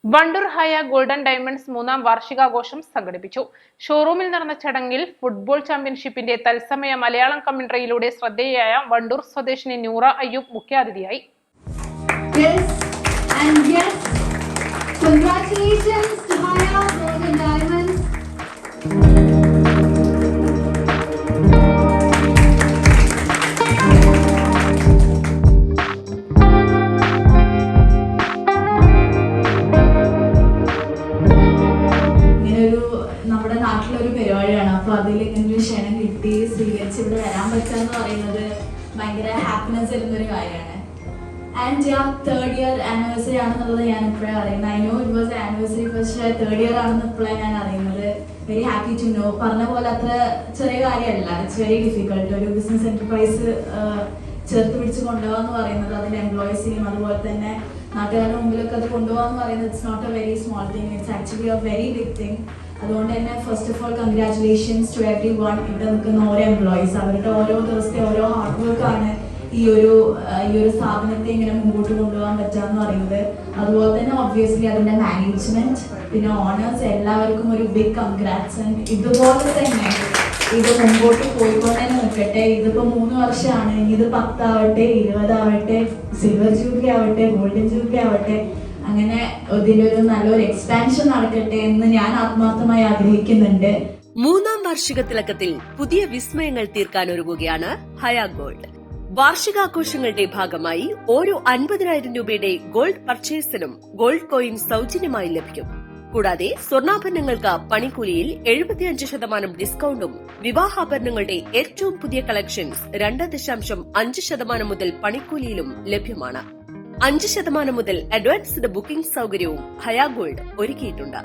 വണ്ടൂർ ഹയ golden diamonds 3ാം വാർഷികാഘോഷം സംഘടിപ്പിച്ചു. ഷോറൂമിൽ നടന്ന ചടങ്ങിൽ ഫുട്ബോൾ ചാമ്പ്യൻഷിപ്പിന്റെ തത്സമയ മലയാളം കമന്ററിയിലൂടെ ശ്രദ്ധേയയായ വണ്ടൂർ സ്വദേശിനി നൂറ അയ്യൂബ് മുഖ്യാതിഥിയായി. നമ്മുടെ നാട്ടിലൊരു പരിപാടിയാണ്. അപ്പോൾ അതിൽ ഇങ്ങനെ ക്ഷണം കിട്ടി സ്വീകരിച്ച് ഇവിടെ വരാൻ പറ്റാന്ന് പറയുന്നത് ഭയങ്കര ഹാപ്പിനെസ് തരുന്നൊരു കാര്യമാണ്. ആൻഡ് തേർഡ് ഇയർ ആനിവേഴ്സറി ആണെന്നുള്ളത് ഞാൻ ഇപ്പോഴാണ് അറിയുന്നത്. I know it was anniversary, പക്ഷേ തേർഡ് ഇയർ ആണെന്ന് ഇപ്പോഴാണ് ഞാൻ അറിയുന്നത്. Very happy to know. പറഞ്ഞ പോലെ അത്ര ചെറിയ കാര്യമല്ല. It's very difficult. ഒരു ബിസിനസ് എന്റർപ്രൈസ് ചേർത്ത് പിടിച്ച് കൊണ്ടുപോകാന്ന് പറയുന്നത്, അതിൻ്റെ എംപ്ലോയീസിനെയും അതുപോലെ തന്നെ നാട്ടുകാരുടെ മുമ്പിലൊക്കെ അത് കൊണ്ടുപോകാന്ന് പറയുന്നത് it's not a very small thing. It's actually a very big thing. അതുകൊണ്ട് തന്നെ first of all congratulations to everyone. ഇവിടെ നിൽക്കുന്ന ഓരോ എംപ്ലോയീസ്, അവരുടെ ഓരോ ദിവസത്തെ ഓരോ ഹാർഡ് വർക്കാണ് ഈ ഒരു സ്ഥാപനത്തെ ഇങ്ങനെ മുമ്പോട്ട് കൊണ്ടുപോകാൻ പറ്റാന്ന് പറയുന്നത്. അതുപോലെ തന്നെ ഒബ്വിയസ്ലി അതിന്റെ മാനേജ്മെന്റ്, പിന്നെ ഓണേഴ്സ്, എല്ലാവർക്കും ഒരു ബിഗ് കൺഗ്രാറ്റ്സ്. ഇതുപോലെ തന്നെ ഇത് മുമ്പോട്ട് പോയിക്കൊണ്ട് തന്നെ നിൽക്കട്ടെ. ഇതിപ്പോ 3 വർഷമാണ്. ഇത് 10 ആവട്ടെ, 20 ആവട്ടെ, സിൽവർ ജൂബിലി ആവട്ടെ, ഗോൾഡൻ ജൂബിലി ആവട്ടെ, അങ്ങനെ ഇതിലൊരു നല്ലൊരു എക്സ്പാൻഷൻ നടക്കട്ടെ എന്ന് ഞാൻ ആത്മാർത്ഥമായി ആഗ്രഹിക്കുന്നുണ്ട്. 3ാം വാർഷിക തിലക്കത്തിൽ പുതിയ വിസ്മയങ്ങൾ തീർക്കാനൊരുങ്ങുകയാണ് ഹയ ഗോൾഡ്. വാർഷികാഘോഷങ്ങളുടെ ഭാഗമായി ഓരോ 50,000 രൂപയുടെ ഗോൾഡ് പർച്ചേസിനും ഗോൾഡ് കോയിൻ സൗജന്യമായി ലഭിക്കും. കൂടാതെ സ്വർണ്ണാഭരണങ്ങൾക്ക് പണിക്കൂലിയിൽ 75% ഡിസ്കൌണ്ടും വിവാഹാഭരണങ്ങളുടെ ഏറ്റവും പുതിയ കളക്ഷൻസ് 2.5% മുതൽ പണിക്കൂലിയിലും ലഭ്യമാണ്. 5% മുതൽ അഡ്വാൻസ്ഡ് ബുക്കിംഗ് സൗകര്യവും ഹയ ഗോൾഡ് ഒരുക്കിയിട്ടുണ്ട്.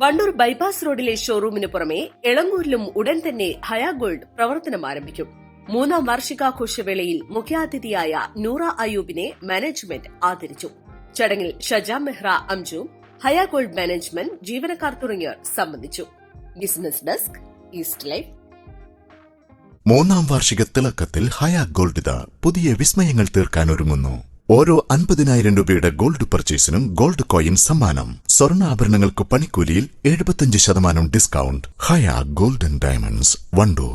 വണ്ടൂർ ബൈപ്പാസ് റോഡിലെ ഷോറൂമിന് പുറമെ എളങ്ങൂരിലും ഉടൻ തന്നെ ഹയ ഗോൾഡ് പ്രവർത്തനം ആരംഭിക്കും. 3ാം വാർഷികാഘോഷവേളയിൽ മുഖ്യാതിഥിയായ നൂറ അയ്യൂബിനെ മാനേജ്മെന്റ് ആദരിച്ചു. ചടങ്ങിൽ ഷജാ മെഹ്റ അംജു, ഹയ ഗോൾഡ് മാനേജ്മെന്റ് ജീവനക്കാർ തുടങ്ങിയവർ സംബന്ധിച്ചു. Business desk, east life. 3ാം വാർഷിക തിളക്കത്തിൽ ഹയ ഗോൾഡ് പുതിയ വിസ്മയങ്ങൾ തീർക്കാൻ ഒരുങ്ങുന്നു. ഓരോ 50,000 രൂപയുടെ ഗോൾഡ് പർച്ചേസിനും ഗോൾഡ് കോയിൻ സമ്മാനം. സ്വർണ്ണാഭരണങ്ങൾക്ക് പണിക്കൂലിയിൽ 75% ഡിസ്കൗണ്ട്. ഹയ ഗോൾഡൻ ഡയമണ്ട്സ്, വണ്ടൂർ.